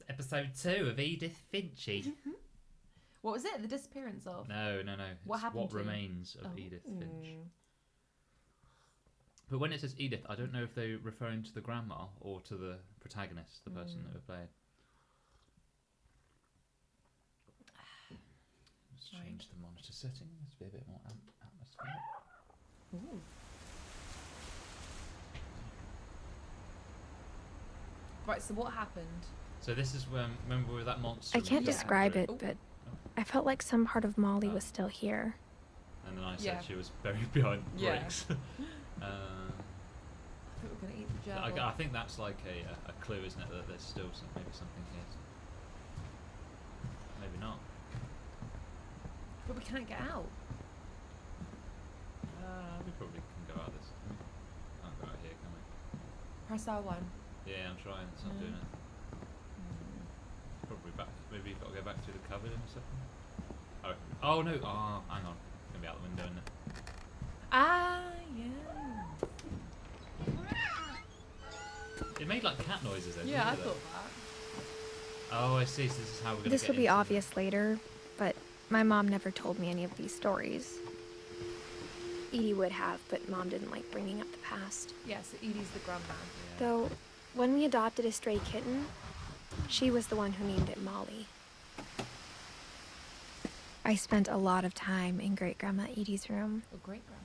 episode 2 of Edith Finch. What was it? The disappearance of? No. What happened What to? remains of Edith Finch. But when it says Edith, I don't know if they're referring to the grandma or to the protagonist, the person that we played. Let's change the monitor settings to be a bit more atmospheric. Ooh. Right, so what happened? So this is when, remember with that monster? I can't describe it, Oh. but I felt like some part of Molly was still here. And then I said she was buried behind bricks. I thought we were going to eat the gerbil. I think that's like a clue, isn't it? That there's still maybe something here. Maybe not. But we can't get out. We probably can go out this. Can't go out here, can we? Press R1. Yeah, I'm trying. It's not doing it. Probably back. Maybe you've got to go back through the cupboard in a second. Oh no! Oh, hang on. It's gonna be out the window, isn't it? Ah, yeah. It made like cat noises. Though, Yeah, I didn't it? thought that. Oh, I see. So this is how we're gonna. This get will be into obvious later, but my mom never told me any of these stories. Edie would have, but Mom didn't like bringing up the past. Yeah, so Edie's the grandma. Yeah. Though, when we adopted a stray kitten, she was the one who named it Molly. I spent a lot of time in Great-Grandma Edie's room. Oh, great grandma.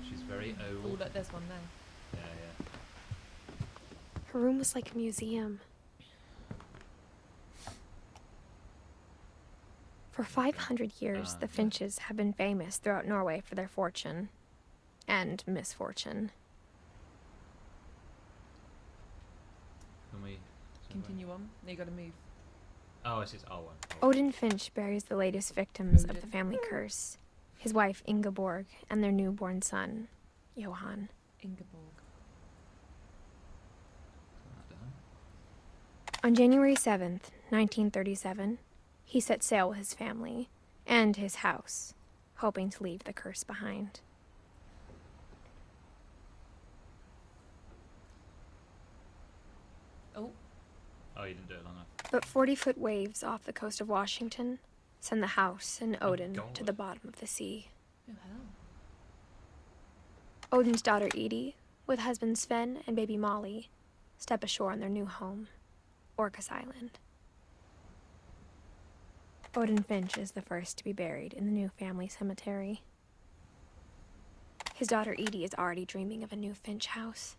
She's very Oh, old. look, there's one there. Yeah. Her room was like a museum. For 500 years, the Finches have been famous throughout Norway for their fortune and misfortune. Can we Continue on. Now you got to move. Oh, it's just R1. Odin Finch buries the latest victims of the family curse, his wife Ingeborg and their newborn son, Johan. Ingeborg. On January 7th, 1937, he set sail with his family and his house, hoping to leave the curse behind. Oh, you didn't do it long enough. But 40-foot waves off the coast of Washington send the house and Odin God. to the bottom of the sea. Oh, hell. Odin's daughter Edie, with husband Sven and baby Molly, step ashore on their new home, Orcas Island. Odin Finch is the first to be buried in the new family cemetery. His daughter Edie is already dreaming of a new Finch house.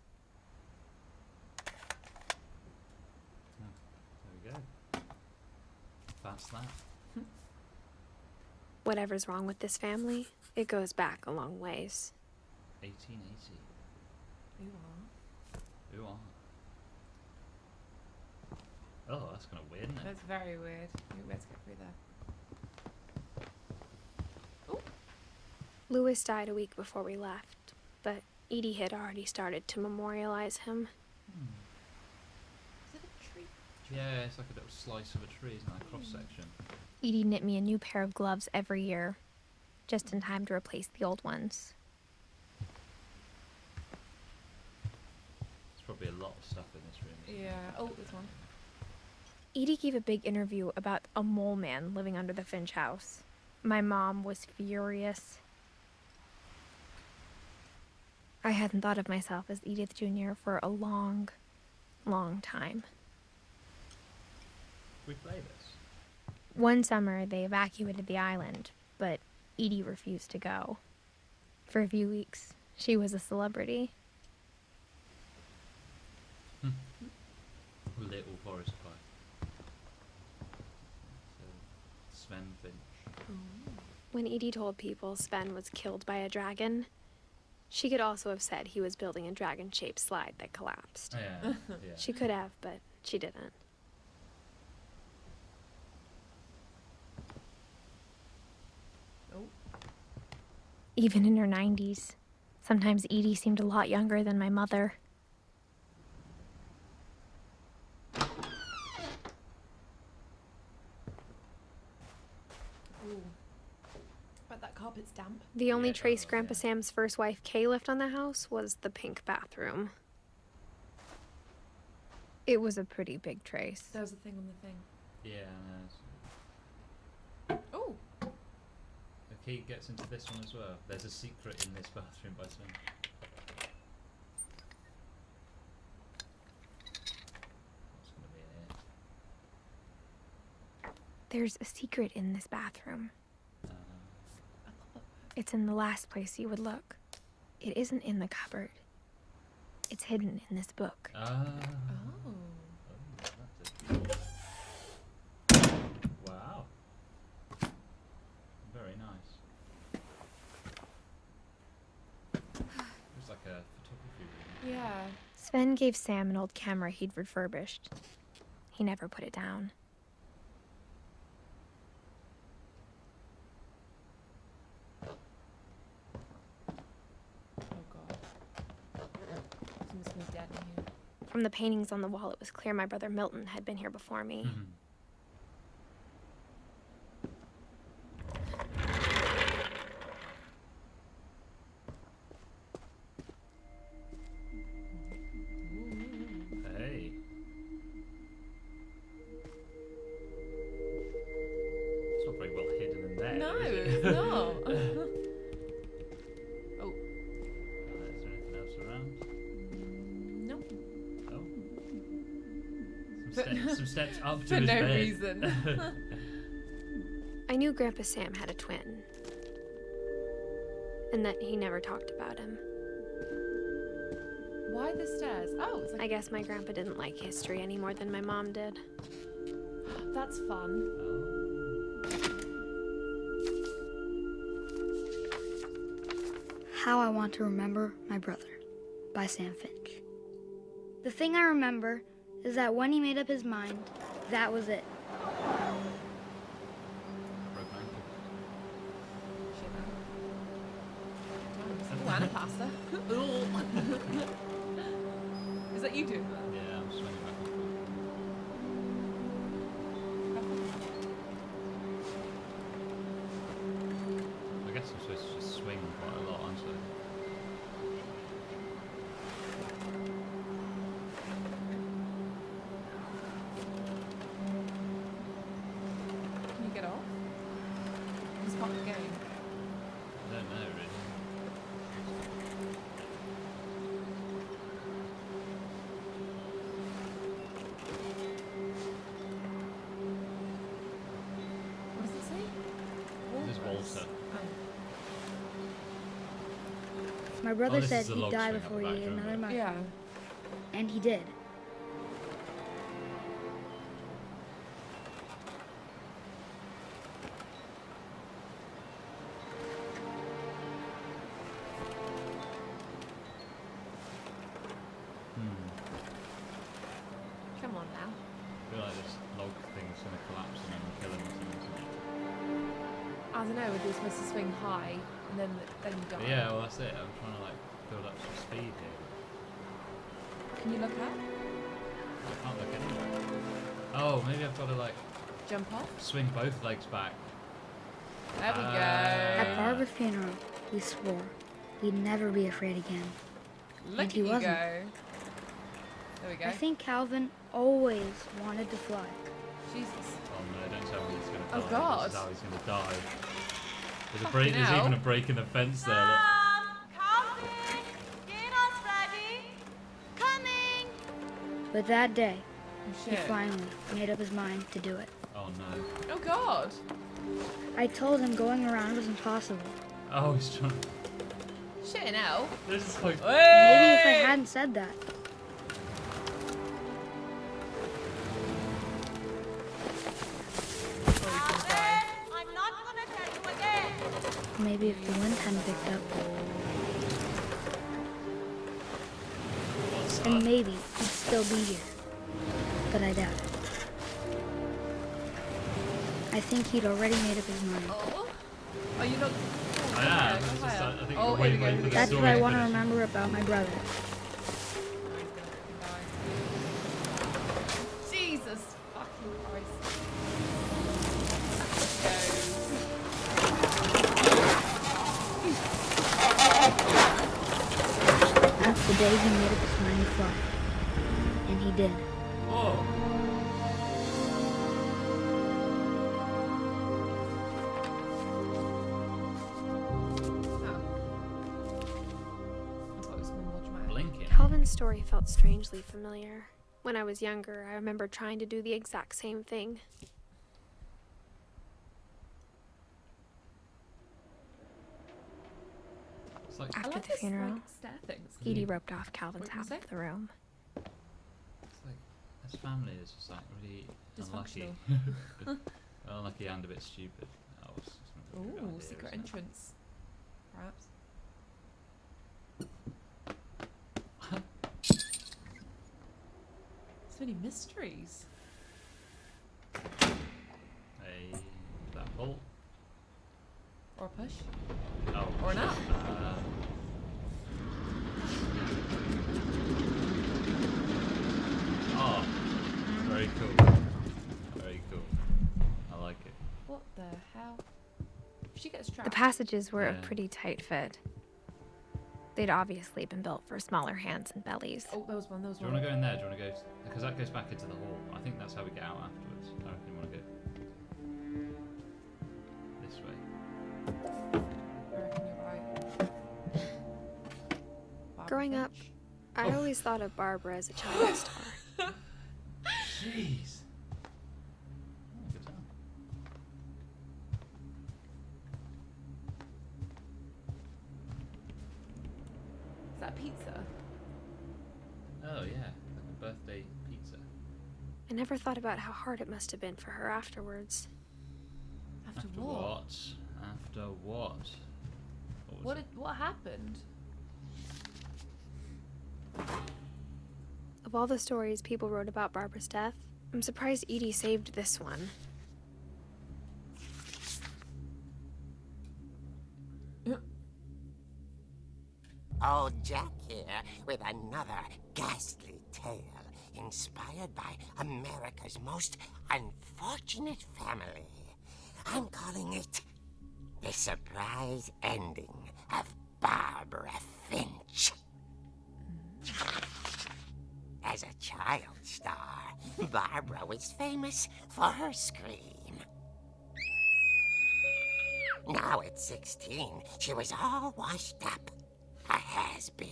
There we go. That's that. Whatever's wrong with this family, it goes back a long ways. 1880. Ooh, Who are? Oh, that's kind of weird, isn't it? that's very weird. Let's get through there. Oh, Lewis died a week before we left, but Edie had already started to memorialize him. is it a tree? Yeah, it's like a little slice of a tree, isn't it? A cross section. Edie knit me a new pair of gloves every year, just in time to replace the old ones. There's probably a lot of stuff in this room. Yeah. Oh, there's one. Edie gave a big interview about a mole man living under the Finch house. My mom was furious. I hadn't thought of myself as Edith Jr. for a long, long time. We play this. One summer, they evacuated the island, but Edie refused to go. For a few weeks, she was a celebrity. Little forest fire. So, Sven Finch. When Edie told people Sven was killed by a dragon, she could also have said he was building a dragon-shaped slide that collapsed. Yeah. Yeah. She could have, but she didn't. Oh. Even in her 90s, sometimes Edie seemed a lot younger than my mother. Ooh. But that carpet's damp. The only Yeah, trace oh, Grandpa yeah. Sam's first wife Kay left on the house was the pink bathroom. It was a pretty big trace. There was a thing on the thing. Yeah, Oh, the key gets into this one as well. There's a secret in this bathroom by some. What's gonna be in here? There's a secret in this bathroom. a pop-up. It's in the last place you would look. It isn't in the cupboard. It's hidden in this book. Oh. Wow. Very nice. Looks like a photography room. Yeah. Sven gave Sam an old camera he'd refurbished. He never put it down. Oh god. Someone's dead in here. From the paintings on the wall, it was clear my brother Milton had been here before me. Mhm. Hey. It's not very well hidden in there. No, is it? it's not. Oh. Is there anything else around? No. Oh. Some steps up to For his no bed. reason. I knew Grandpa Sam had a twin. And that he never talked about him. Why the stairs? Oh, it's I like guess my grandpa didn't like history any more than my mom did. that's fun. How I Want to Remember My Brother by Sam Finch. The thing I remember is that when he made up his mind, that was it. Shit, man. Oh, and a pasta. Is that you doing that? Yeah, I'm swinging back and forth. I guess I'm supposed to just swing quite a lot, aren't I? Can you get off? It's part of the game. I don't know really. What does it say? This is Walrus. Walter. My brother this said is the he'd log die swing up before the he back, ate isn't another it? mushroom. Yeah. And he did. Come on now. I feel like this log thing's gonna collapse and then kill him or something, isn't it? I don't know, we're supposed to swing high and then you die. But yeah, well that's it. I'm trying to like build up some speed here. Can you look up? I can't look anywhere. Oh, maybe I've got to like Jump off? swing both legs back. There we At go. Barbara's funeral, we swore we'd never be afraid again. Look and at he you wasn't. go. There we go. I think Calvin always wanted to fly. Jesus. Oh no, don't tell me he's gonna Oh, die. God. This is how he's gonna die. There's a Fucking break. There's hell. even a break in the fence there. Look. Calvin! Dinner's ready! Coming! But that day, Oh, he shit. finally made up his mind to do it. Oh no. Oh god. I told him going around was impossible. Oh, he's trying. Shit in hell. This is like. Maybe if I hadn't said that. Calvin! I'm not gonna tell you again! Maybe if the wind hadn't picked up. What's And that? maybe he'd still be here. But I doubt it. I think he'd already made up his mind. Oh. Are you not? I am. Okay, It's go just, higher. I think Oh, we're here we waiting go, for the That's story what I to want to finish. remember about my brother. Oh, he's gonna fucking die. Jesus fucking Christ. That's the day he made up his mind to fly. And he did. Oh! I thought it was gonna be more dramatic. Blinking. Calvin's story felt strangely familiar. When I was younger, I remember trying to do the exact same thing. It's like, I After like the this, funeral, like, stair things. Edie roped off Calvin's What did you half say? of the room. it's like this family is just like really unlucky. Dysfunctional. Unlucky and a bit stupid. Oh, it's just not a very good Ooh, idea, secret isn't it? entrance. Perhaps. So many mysteries. That bolt. Or a push. Oh. Or an shit. up. Oh, very cool. Very cool. I like it. What the hell? If she gets trapped. The passages were a Yeah. pretty tight fit. They'd obviously been built for smaller hands and bellies. Oh, there was one. There was Do you one. want to go in there? Do you want to go? Because that goes back into the hall. I think that's how we get out afterwards. I reckon you want to go this way. I reckon you're right. Barbara Growing up, Finch. I Oh. always thought of Barbara as a child star. Jeez. Oh, good time. Is that pizza? Oh yeah, like a birthday pizza. I never thought about how hard it must have been for her afterwards. After After what? what? After what? What was it? What happened? Of all the stories people wrote about Barbara's death, I'm surprised Edie saved this one. Old Jack here with another ghastly tale inspired by America's most unfortunate family. I'm calling it The Surprise Ending of Barbara Finch. As a child star, Barbara was famous for her scream. Now at 16, she was all washed up. A has-been.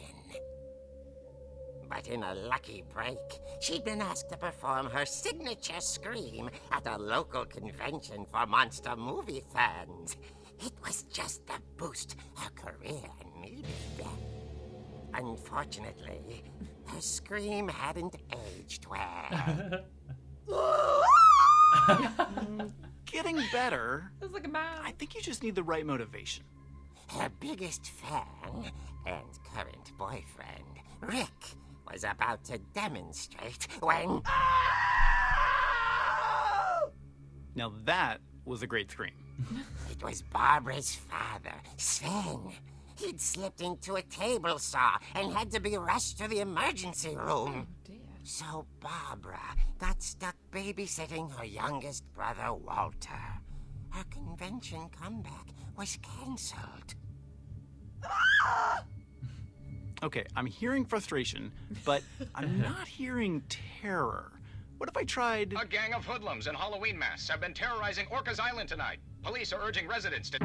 But in a lucky break, she'd been asked to perform her signature scream at a local convention for monster movie fans. It was just the boost her career needed. Unfortunately, her scream hadn't aged well. Getting better. It was like a mouse. I think you just need the right motivation. Her biggest fan and current boyfriend, Rick, was about to demonstrate when... Now that was a great scream. It was Barbara's father, Sven. He'd slipped into a table saw and had to be rushed to the emergency room. Oh dear. So Barbara got stuck babysitting her youngest brother, Walter. Her convention comeback was cancelled. Okay, I'm hearing frustration, but I'm not hearing terror. What if I tried... A gang of hoodlums in Halloween masks have been terrorizing Orcas Island tonight. Police are urging residents to...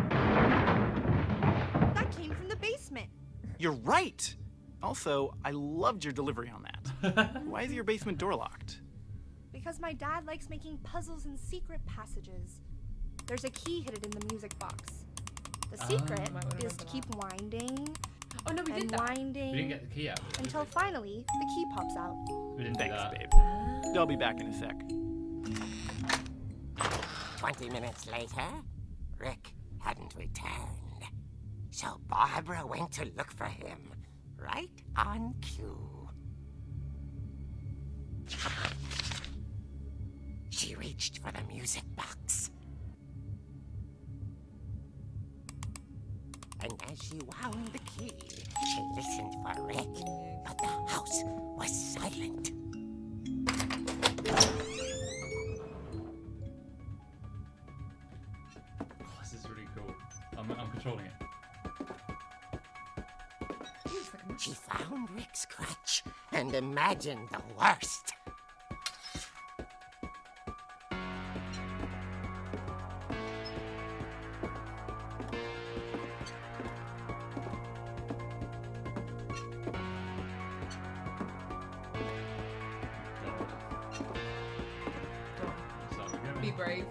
That came from the basement. You're right! Also, I loved your delivery on that. Why is your basement door locked? Because my dad likes making puzzles and secret passages. There's a key hidden in the music box. The secret Might wanna is to remember keep winding Oh no, we did and that. winding We didn't get the key out. did we? until finally the key pops out. We didn't Thanks, do that. babe. I'll be back in a sec. 20 minutes later, Rick hadn't returned. So Barbara went to look for him, right on cue. She reached for the music box. And as she wound the key, she listened for Rick, but the house was silent. Oh, this is really cool. I'm controlling it. She found Rick's crutch and imagined the worst. brave.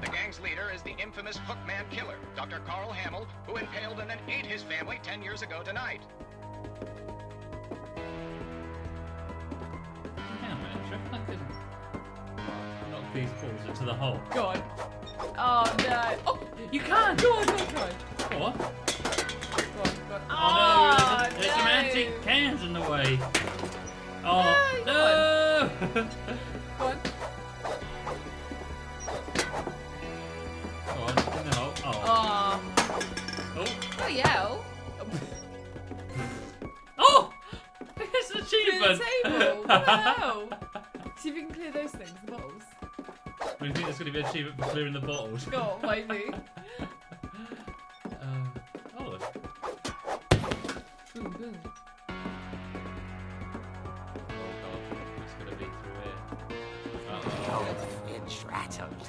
The gang's leader is the infamous Hookman killer, Dr. Carl Hamill, who impaled and then ate his family 10 years ago tonight. Hang on a minute, do you reckon I could knock these balls into the hole? Go on. Oh no. Oh, You can! go on, go on, go on. Go on. Go on, go on. Oh, no, there's some no. antique cans in the way. Oh, No, no! Go on. Go on, in the hole. Oh. Oh. Oh. Oh, yeah. Oh! It's an Clear the achievement! table. Wow. See if you can clear those things, the bottles. Do you think there's going to be an achievement for clearing the bottles? Go on, maybe. Oh. Boom, boom. Oh god, it's going to be through here. The Uh-oh. old fridge rattled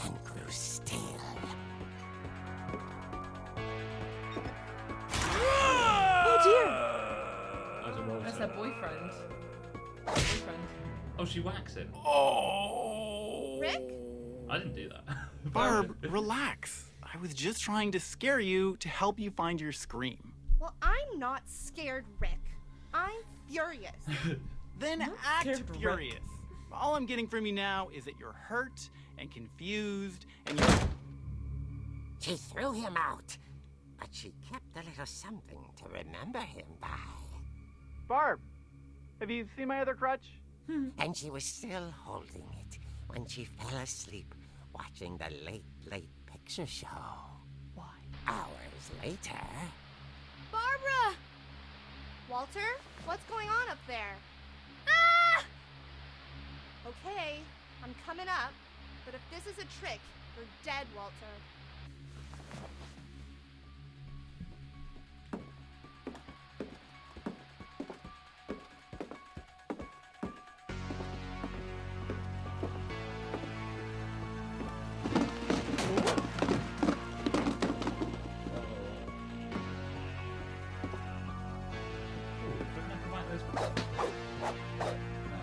and grew still. That's a monster. That's her boyfriend. Boyfriend. Oh, she whacks him. Oh! Rick? I didn't do that. Barb, relax. I was just trying to scare you to help you find your scream. Well, I'm not scared, Rick. I'm furious. Then Not act scared, Rick. furious. All I'm getting from you now is that you're hurt and confused and you She threw him out, but she kept a little something to remember him by. Barb, have you seen my other crutch? And she was still holding it when she fell asleep watching the late picture show. Why? Hours later, Barbara! Walter, what's going on up there? Ah! Okay, I'm coming up, but if this is a trick, you're dead, Walter.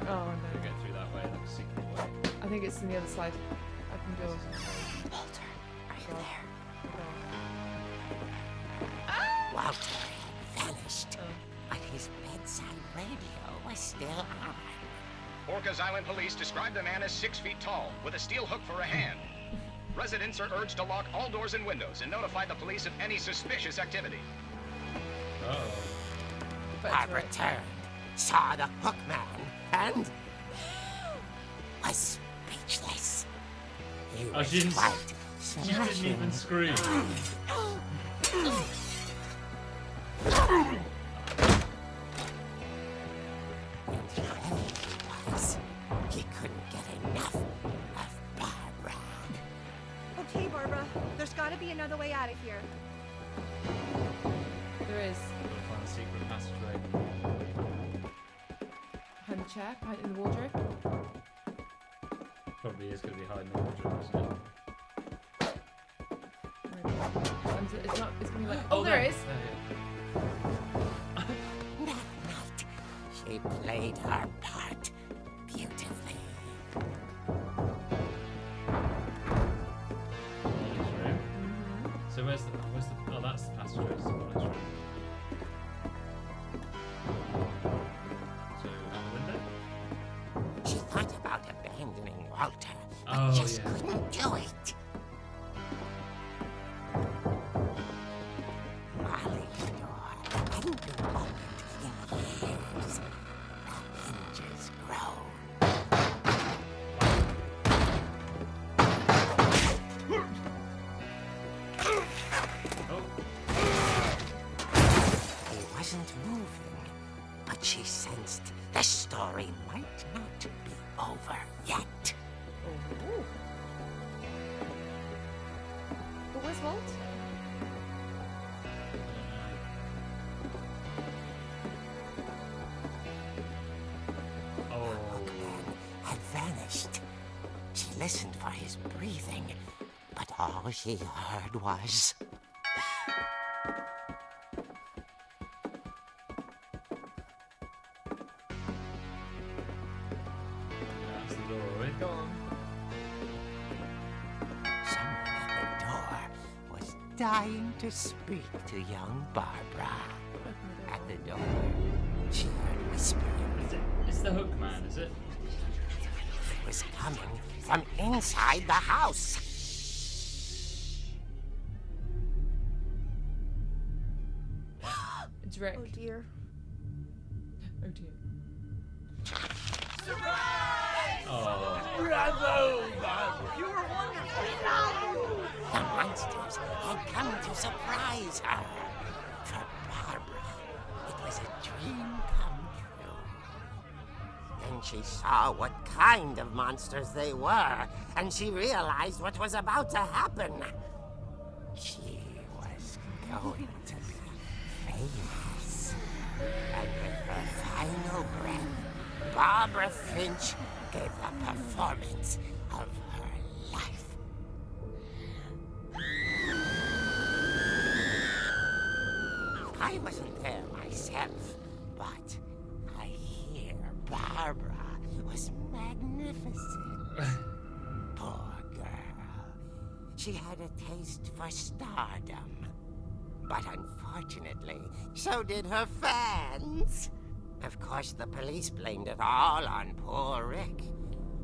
Oh We no. get through that way, like a secret way. I think it's in the other side. Open doors. Walter, are you there? Ah! Walter had vanished, Oh. but his bedside radio was still on. Orcas Island police describe the man as 6 feet tall, with a steel hook for a hand. Residents are urged to lock all doors and windows and notify the police of any suspicious activity. Oh. But I it's right. returned, saw the hook man, and was speechless. He Oh, was she didn't- quite She didn't smashing. even scream. And ready he was. He couldn't get enough of Barbara. Okay, Barbara, there's gotta be another way out of here. There is. We'll find a secret passageway. Behind the chair, behind in the wardrobe. Probably is going to be hiding in the wardrobe, isn't it? It's not. It's gonna be like. Oh, there it is. That night, she played her part beautifully. Molly's room. So where's the? Oh, that's the passageway. It's the Molly's room. So out the window. She thought about abandoning Walter, but Oh, just yeah. couldn't do it. Molly's door hadn't been opened in years. The hinges groaned. Oh. He wasn't moving, but she sensed the story might not be over yet. Oh. But where's Walt? Oh. Hookman had vanished. She listened for his breathing, but all she heard was... That's the doorway. Go on. Someone at the door was dying to speak to young Barbara. At the door, she heard whispering. It's the hook man, is it? It was coming from inside the house. It's Rick. Oh dear. Oh dear. Oh. The monsters had come to surprise her. For Barbara, it was a dream come true. Then she saw what kind of monsters they were, and she realized what was about to happen. She was going to be famous. And with her final breath, Barbara Finch gave the performance of her life. I wasn't there myself, but I hear Barbara was magnificent. Poor girl. She had a taste for stardom. But unfortunately, so did her fans. Of course, the police blamed it all on poor Rick,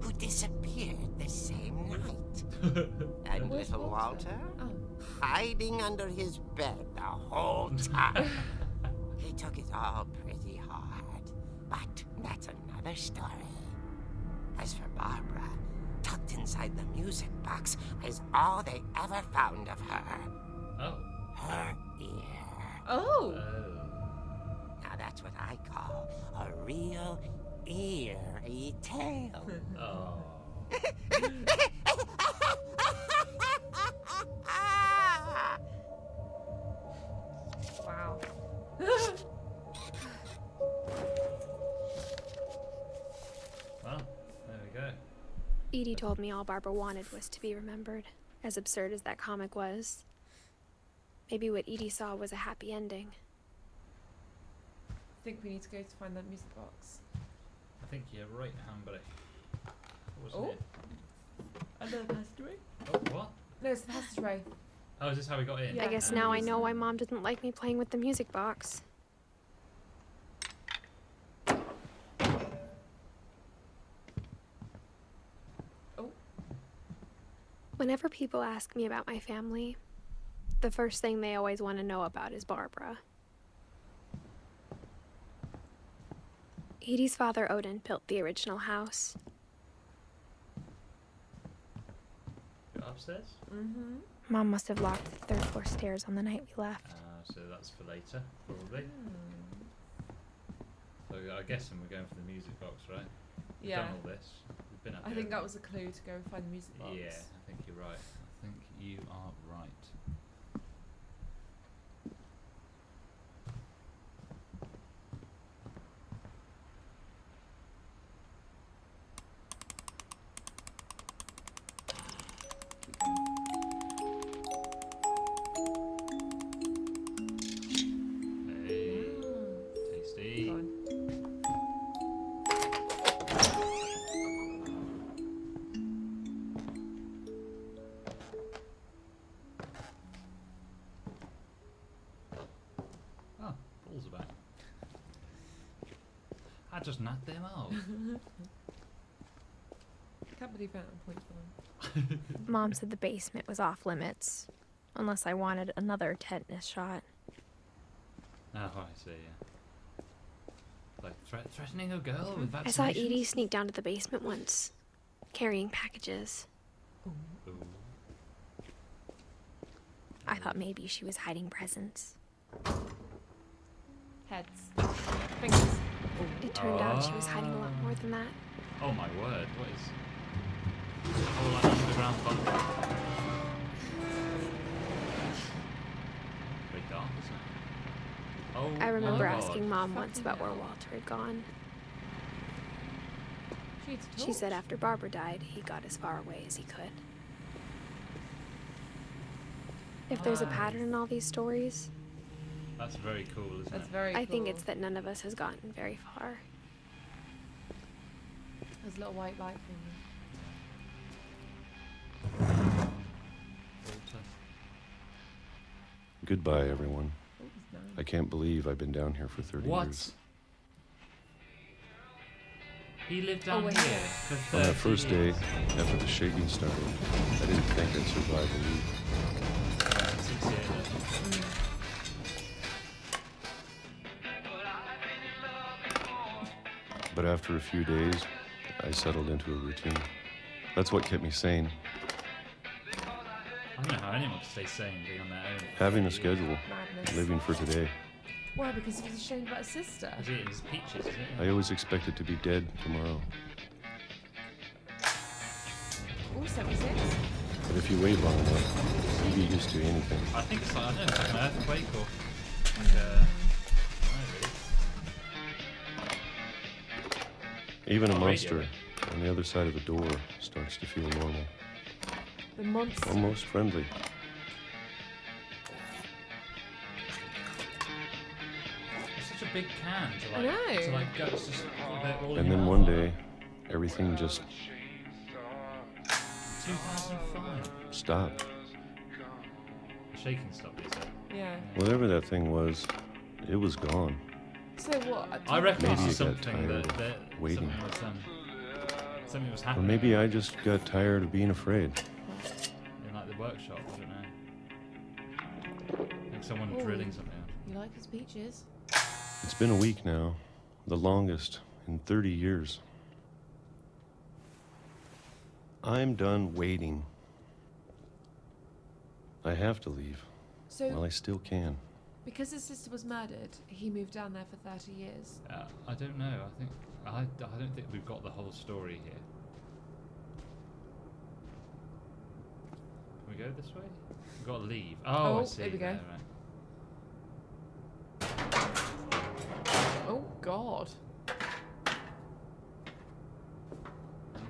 who disappeared the same night. And Where's little Walter? Walter? Oh. Hiding under his bed the whole time. He took it all pretty hard, but that's another story. As for Barbara, tucked inside the music box is all they ever found of her. Oh. Her ear. Oh. Now that's what I call a real eerie tale. Oh. Wow. Well, there we go. Edie told me all Barbara wanted was to be remembered, as absurd as that comic was. Maybe what Edie saw was a happy ending. I think we need to go to find that music box. I think you're right, Hambury. Wasn't Oh. it? Another passageway? Oh, what? No, it's the passageway. Oh, is this how we got in? Yeah. I guess now I know why Mom didn't like me playing with the music box. Oh. Whenever people ask me about my family, the first thing they always want to know about is Barbara. Edie's father, Odin, built the original house. You're upstairs? Mm-hmm. Mom must have locked the third floor stairs on the night we left. So that's for later, probably. So I guess we're going for the music box, right? We've Yeah. done all this. We've been up I here. think that was a clue to go and find the music box. Yeah, I think you're right. I think you are right. Hey, tasty. Go on. Oh, balls are back. I just knocked them out. Can't believe I don't points for them. Mom said the basement was off limits, unless I wanted another tetanus shot. Oh, I see, yeah. Like threatening a girl with vaccinations? I saw Edie sneak down to the basement once, carrying packages. Ooh. I thought maybe she was hiding presents. Heads. Fingers. It turned out she was hiding a lot more than that. Oh my word, what is... Oh, like underground bunker. Very dark, isn't it? Oh, I remember my God. asking Mom once Fucking about where hell. Walter had gone. She needs to She talk. said after Barbara died, he got as far away as he could. If there's a pattern in all these stories, That's very cool, isn't That's it? very I think cool. it's that none of us has gotten very far. There's a little white light for me. Goodbye, everyone. Oh, he's nice. I can't believe I've been down here for 30 What? years. He lived down wait, here yeah. for 30 On that first day, years. after the shaking started, I didn't think I'd survive a week. 68 then. But after a few days, I settled into a routine. That's what kept me sane. I don't know how anyone could stay sane being on their own. for Having a 30 years. schedule, Madness. living for today. Why? Because he was ashamed about his sister. Is it his peaches, isn't it? I always expected to be dead tomorrow. Oh, 76. But if you wait long enough, you get used to anything. I think it's like, I don't know, it's like an earthquake or like a... I don't know, really. Even a Oh, monster radio. on the other side of the door starts to feel normal. The monster. Almost friendly. It's such a big can to I like, know. to like go, it's just all in And your then mouth one like day, everything just that. 2005. stopped. The shaking stopped, you said. Yeah. Whatever that thing was, it was gone. So what? I reckon Maybe it's you got something tired that, of waiting. Something was Or happening. maybe I just got tired of being afraid. In like the workshop, I don't know. Like someone Ooh. drilling something out. You like his peaches? It's been a week now, the longest in 30 years. I'm done waiting. I have to leave. So, Well, I still can. because his sister was murdered, he moved down there for 30 years. I don't know. I don't think we've got the whole story here. Can we go this way? We've got to leave. Oh, I Oh, see. there we go. Right. Oh, God.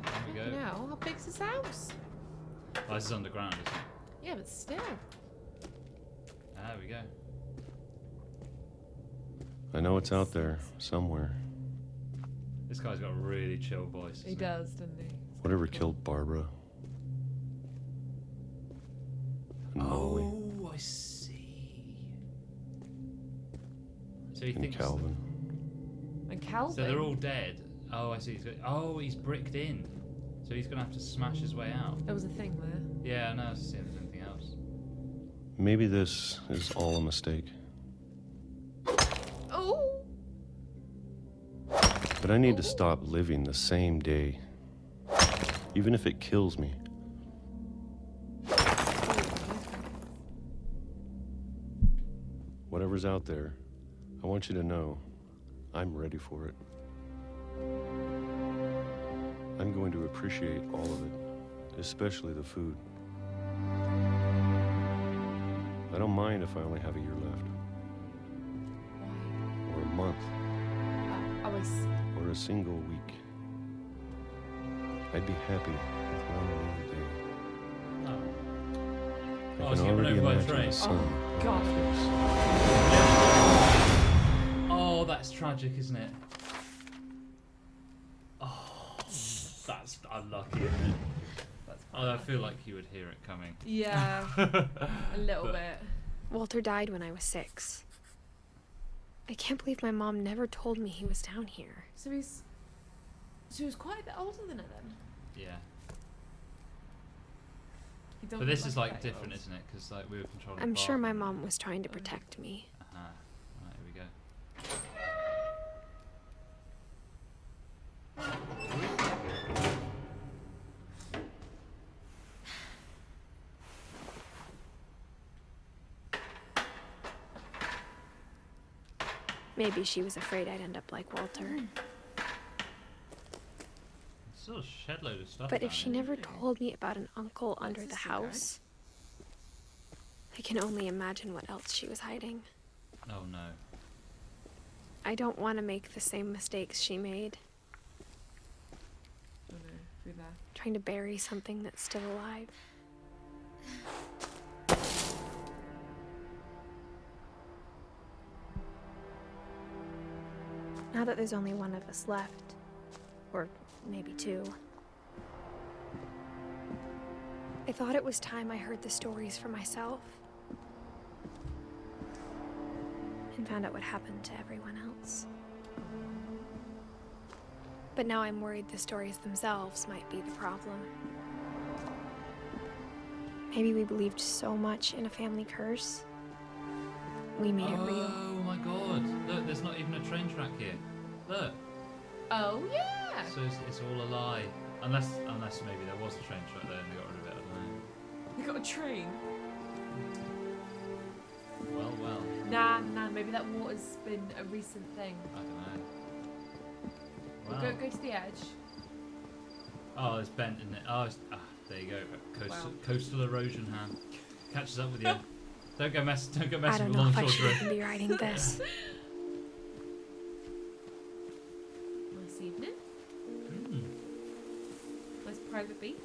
There we go. Now, how big's his house? Oh, this is underground, isn't it? Yeah, but still. There we go. I know it's out there, somewhere. This guy's got a really chill voice. He doesn't does, doesn't he? Whatever killed Barbara. And Molly. Oh, I see. So he And thinks. Calvin. And Calvin. So they're all dead. Oh, I see. He's bricked in. So he's gonna have to smash his way out. There was a thing there. Yeah, I know. I was seeing if there's anything else. Maybe this is all a mistake. Oh! But I need to stop living the same day. Even if it kills me. Whatever's out there, I want you to know I'm ready for it. I'm going to appreciate all of it, especially the food. I don't mind if I only have a year left, Why? or a month, Oh, I see. or a single week. I'd be happy with one more day. Oh. I Oh, can so you're already running by imagine train. the sun Oh, on God. my face. Oh, that's tragic, isn't it? Oh, that's unlucky, isn't it? I feel like you would hear it coming. Yeah, a little But- bit. Walter died when I was 6. I can't believe my mom never told me he was down here. So he was quite a bit older than her then. Yeah. He don't But this look is a like 30-year-old. different, isn't it? Because like we were controlling. I'm the sure my bathroom. mom was trying to protect me. Uh-huh. Right, here we go. Maybe she was afraid I'd end up like Walter. Still a shed load of stuff. But if down she here. never told me about an uncle under this the a secret? house, I can only imagine what else she was hiding. Oh no. I don't want to make the same mistakes she made, Oh no, through there. trying to bury something that's still alive. Now that there's only one of us left, or maybe 2, I thought it was time I heard the stories for myself. and found out what happened to everyone else. But now I'm worried the stories themselves might be the problem. Maybe we believed so much in a family curse, we made it real. Oh my god. Look, there's not even a train track here. Look. Oh yeah. So it's all a lie. Unless maybe there was a train track there and they got rid of it, I don't know. They got a train. Well. Nah, maybe that water's been a recent thing. I don't know. Well, Wow. go to the edge. Oh, it's bent, isn't it? Oh, there you go. Wow. Coastal erosion, Han. Catches up with you. Don't go mess I with don't know if I Longshore should Drift. even be writing this. Nice evening. Nice private beach.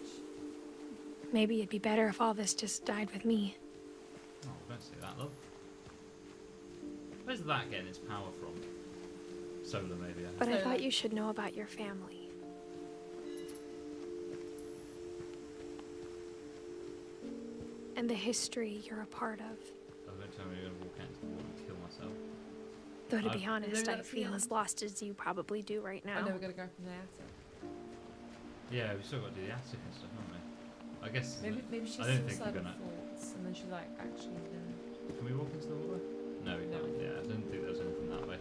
Maybe it'd be better if all this just died with me. Oh, don't say that, love. Where's that getting its power from? Solar, maybe. I But I So- thought you should know about your family. And the history you're a part of. Oh, don't tell me you're going to walk out into the water and kill myself. Though to be I've- honest, Maybe I that's feel the- as lost as you probably do right I now. know we're gonna go from the attic. Yeah, we've still got to do the attic and stuff, haven't we? I guess. Maybe she's I don't think we're suicidal gonna. thoughts, and then she's like, actually, no. Can we walk into the water? No, we No. can't. Yeah, I didn't think there was anything that way.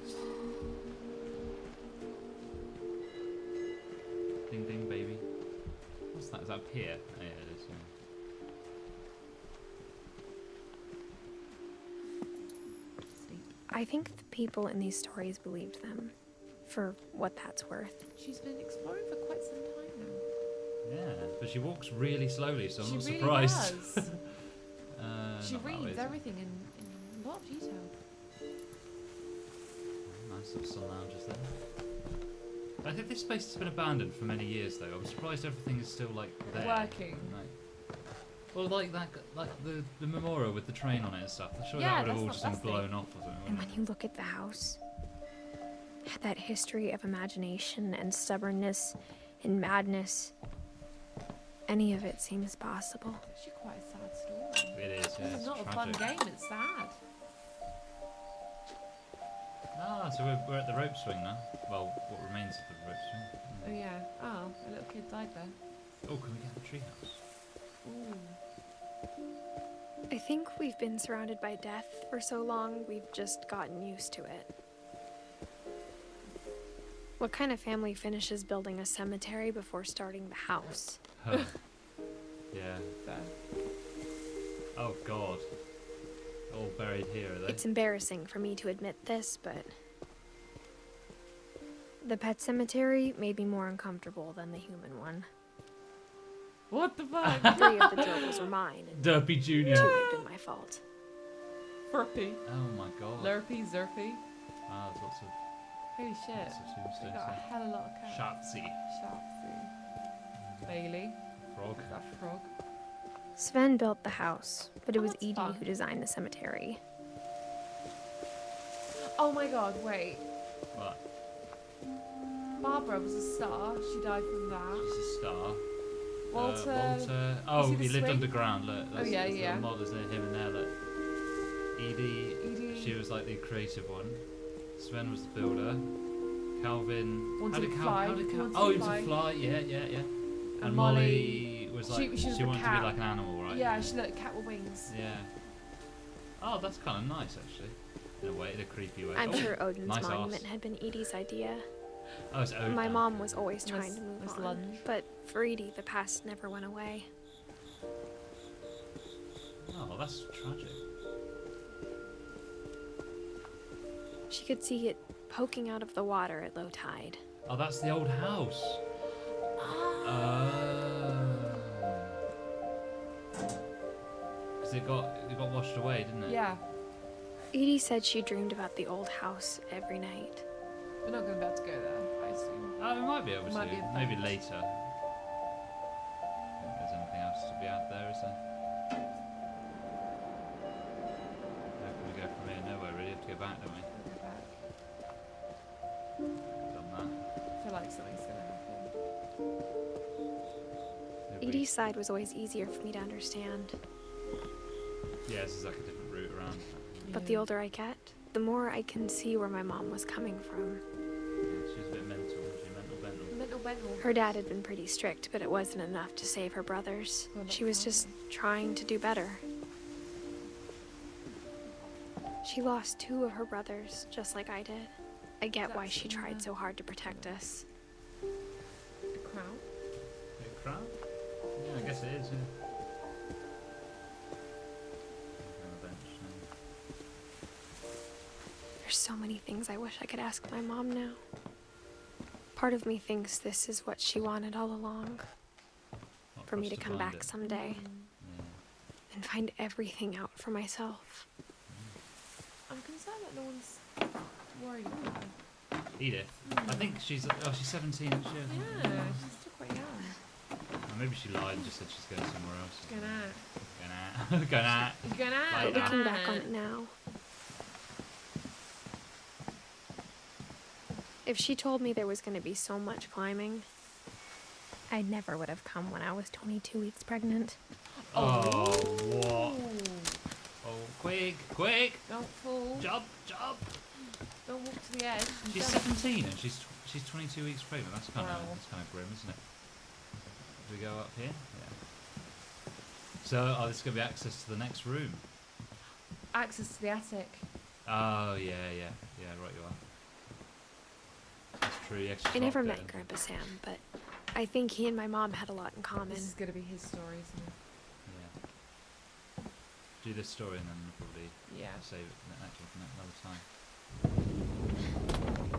Ding ding, baby. What's that? Is that up here? Oh, yeah, it is. Yeah. I think the people in these stories believed them, for what that's worth. She's been exploring for quite some time now. Yeah, but she walks really slowly, so I'm She not really surprised. does. She Not that way, reads is it? everything in a lot of detail. Nice little sun lounges there. I think this space has been abandoned for many years, though. I'm surprised everything is still like there. Working. Like, well, like that, like the memorial with the train on it and stuff. I'm sure Yeah, that would have that's all not just been plastic. blown off or something. And wouldn't when you look at the house, it had that history of imagination and stubbornness and madness. Any of it seems possible. It's actually quite a sad story. it? It is. Yeah, This it's is not a tragic. fun game, it's sad. Ah, so we're at the rope swing now. Well, what remains of the rope swing. Oh yeah. Oh, a little kid died there. Oh, can we get the treehouse? Ooh. I think we've been surrounded by death for so long, we've just gotten used to it. What kind of family finishes building a cemetery before starting the house? Huh. Yeah. Fair. Oh God. All buried here, are they? It's embarrassing for me to admit this, but the pet cemetery made me more uncomfortable than the human one. What the fuck? 3 of the gerbils were mine, and Derpy 2 Junior. had been my fault. Furpy. Oh my God. Lurpy, Zerpy. Ah, there's lots of Holy shit. lots of We tombstones got a there. hell of a lot of cats. Sharpsy. Sharpsy. Bailey. Frog. Is that frog? Sven built the house, but it Oh, was that's Edie fun. who designed the cemetery. Oh my god, wait. What? Barbara was a star. She died from that. She's a star. Walter. Walter. Oh, see he the lived swing? underground. Look. That's, yeah, that's yeah. The mod, isn't it? Him and there. Look. Edie. Edie. She was like the creative one. Sven was the builder. Calvin. Wanted how did to Cal? fly. How did Cal? Wanted Oh, to he was fly. a fly. Yeah, yeah, yeah. And Molly was she like was the wanted to be cat. like an animal, right? Yeah, she looked cat with wings. Yeah. Oh, that's kind of nice actually. In a way, in a creepy way. I'm Oh, sure Odin's nice monument arse. had been Edie's idea. Oh, it's Odin. My mom was always Nice- trying to move nice on, lunge. but for Edie, the past never went away. Oh, that's tragic. She could see it poking out of the water at low tide. Oh, that's the old house. Because it got washed away, didn't it? Yeah. Edie said she dreamed about the old house every night. We're not going to be able to go there, I assume. Oh, we might be able Might to. be a Maybe fact. later. I don't think there's anything else to be out there, is there? How can we go from here? Nowhere really. Have to go back, don't we? We'll go back. Done that. I feel like something's going to happen. Nobody- Edie's side was always easier for me to understand. Yeah, this is like a different route around. But the older I get, the more I can see where my mom was coming from. Yeah, she was a bit mental. She mental. Mental. Her dad had been pretty strict, but it wasn't enough to save her brothers. Well, She was just trying to do better. She lost 2 of her brothers, just like I did. I get why she tried so hard to protect us. A crown? A crown? Yeah, I guess it is, yeah. On the bench, There's so many things I wish I could ask my mom now. Part of me thinks this is what she wanted all along. Not For me us to come find back it. someday Yeah. and find everything out for myself. I'm concerned that no one's worried about her. Edith? I think she's 17, isn't she? Yeah, she's still quite young. Or maybe she lied and just said she's going somewhere else. Going out. Going out. Going out. Going out. Like But looking that. back on it now, if she told me there was going to be so much climbing, I never would have come when I was 22 weeks pregnant. Oh, what? Oh, quick, quick! Don't fall. Jump. Don't walk to the edge. She's 17 and she's 22 weeks pregnant. That's kind Wow. of grim, isn't it? Do we go up here? Yeah. So, this is gonna be access to the next room. Access to the attic. Oh yeah, right you are. That's true. Yeah, she's I never locked met it. Grandpa Sam, but I think he and my mom had a lot in common. This is going to be his story, isn't it? Yeah. Do this story and then we'll probably Yeah. save it for next one for another time.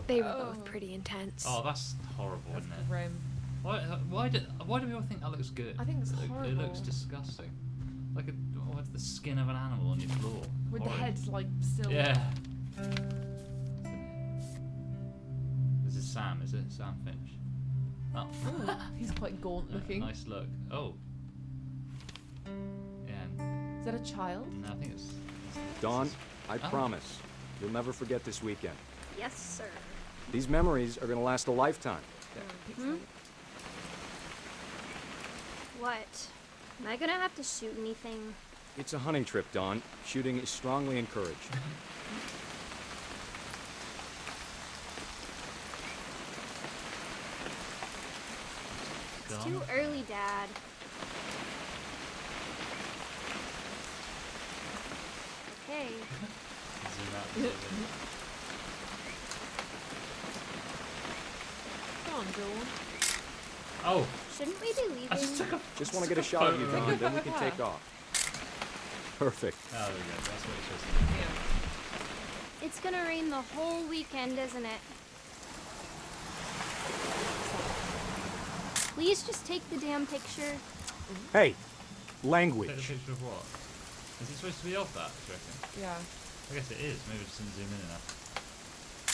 They were Oh. both pretty intense. Oh, that's horrible, That's isn't it? grim. Why do we all think that looks good? I think it's It looks horrible. disgusting. Like the skin of an animal on your floor. With Horrid. the head, like, still... Yeah. This is Sam, is it? Sam Finch. Oh. Ooh, he's quite gaunt looking. Nice look. Oh. Yeah. Is that a child? No, I think it's. Dawn, I Oh. promise, you'll never forget this weekend. Yes, sir. These memories are gonna last a lifetime. What? Am I gonna have to shoot anything? It's a hunting trip, Dawn. Shooting is strongly encouraged. It's Dawn? too early, Dad. Okay. Zoom out a little bit. Come on, Dawn. Oh, Shouldn't we be leaving? I just took a. Just want to get a shot of you, photo. Dawn, then we can take off. Perfect. Oh, there we go. That's what it's supposed to be. Yeah. It's gonna rain the whole weekend, isn't it? Please just take the damn picture. Hey, Take a language. picture of what? Is it supposed to be of that, do you reckon? Yeah. I guess it is. Maybe it just didn't zoom in enough.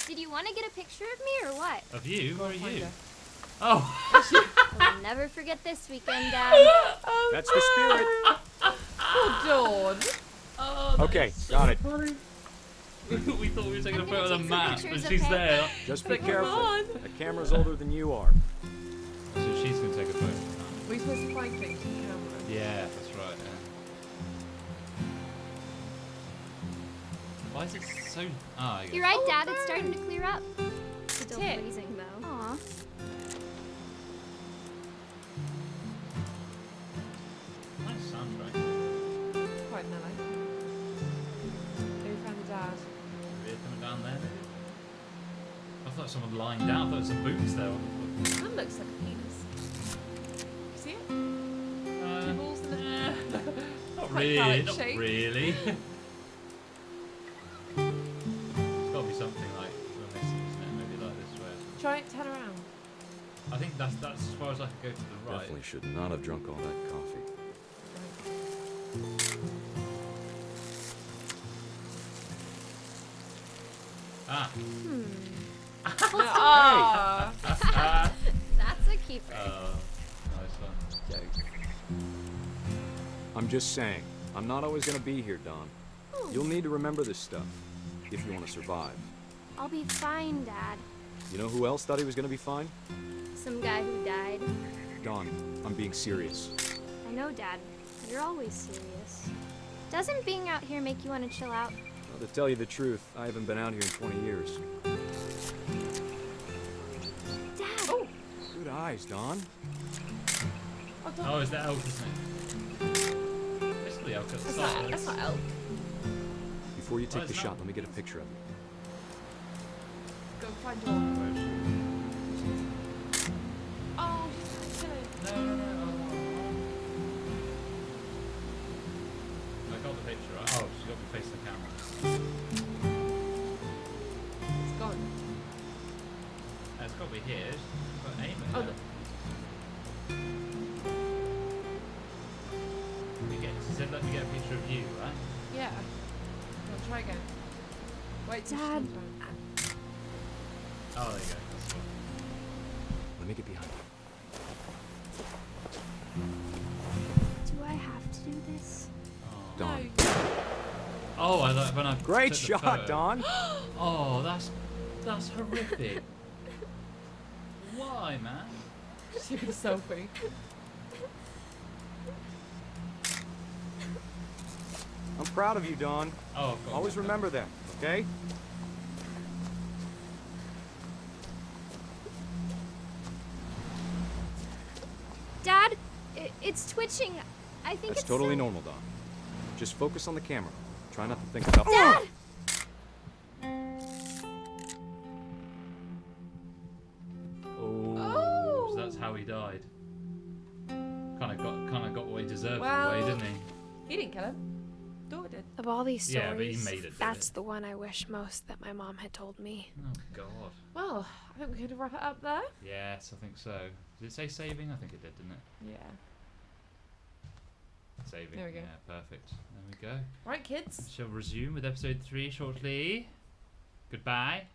Did you want to get a picture of me or what? Of you? Where are find you? her. Oh! We'll never forget this weekend, Dad. That's the spirit. Oh, Dawn. Oh, Okay, got it. we thought we were taking a I'm photo of gonna the take some map, and pictures, she's okay? there. Just be But come careful. on. The camera's older than you are. So she's gonna take a photo. We're supposed to find things on camera. Yeah, that's right. Yeah. Why is it so? Ah, I You're guess. right, Dad. It's starting to clear up. Still tick. freezing, though. Aw. Nice soundtrack. Quite mellow. Maybe we found the dad. Beer coming down there, maybe? I thought someone lying down. I thought it was some boots there. That looks like a penis. You see it? Two balls in the... Not Quite really. phallic Not shape. really. It's got to be something like we're missing, isn't it? Maybe like this way. Try it, turn around. I think that's as far as I could go to the right. Definitely should not have drunk all that coffee. Ah. Ah! That's a keeper. Nice one. I'm just saying, I'm not always gonna be here, Dawn. You'll need to remember this stuff if you want to survive. I'll be fine, Dad. You know who else thought he was gonna be fine? Some guy who died. Dawn, I'm being serious. I know, Dad. You're always serious. Doesn't being out here make you want to chill out? Well, to tell you the truth, I haven't been out here in 20 years. Dad! Oh! Good eyes, Don. Oh, is that elk, isn't it? Basically elk at the start. That's not elk. Before you take it's the not. shot, let me get a picture of you. Go find your. Oh, she's trying to kill him. No. I got the picture, right? Oh, she got me facing the camera. It's gone. It's got to be here. Got aim Oh, at it. She said let me get a picture of you, right? yeah. I'll try again. Wait, till she Dad. comes around. Oh, there you go. That's cool. Let me get behind you. Do I have to do this? Don. Oh, I like when I Great took the shot, photo. Don. Oh, that's horrific. Why, man? She took a selfie. I'm proud of you, Don. Oh, I've got Always one. remember that, okay? Dad, it's twitching. I think That's it's totally normal, Don. Just focus on the camera. Try not to think about. Dad! Oh, so that's how he died. Kind of got what he deserved in a way, didn't he? He didn't kill him. Daughter did. Of all these Yeah, but he stories, made it, didn't that's he? the one I wish most that my mom had told me. Oh God. Well, I think we could wrap it up there. Yes, I think so. Did it say saving? I think it did, didn't it? Yeah. Saving. There we go. Yeah, perfect. There we go. Right, kids. Shall resume with episode 3 shortly. Goodbye.